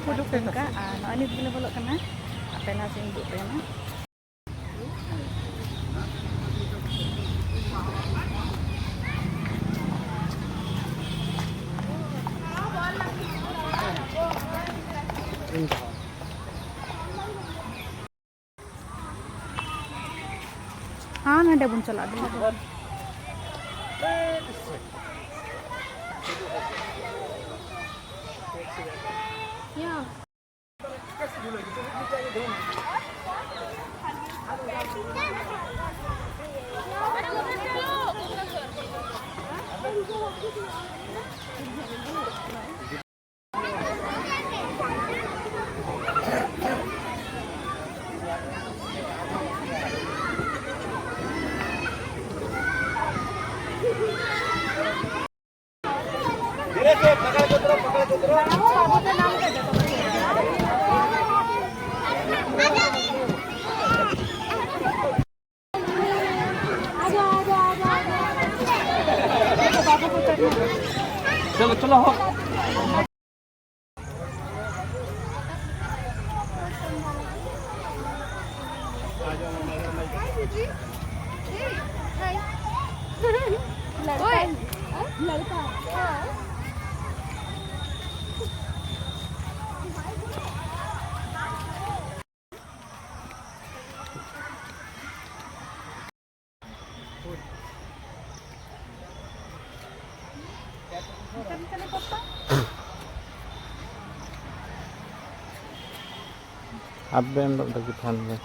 buka no ini bila bolok kena apa nasi ibu kena हाँ नंडे बुन चला दे या चलो चलो हो लड़का Abbe yang bagi tanda.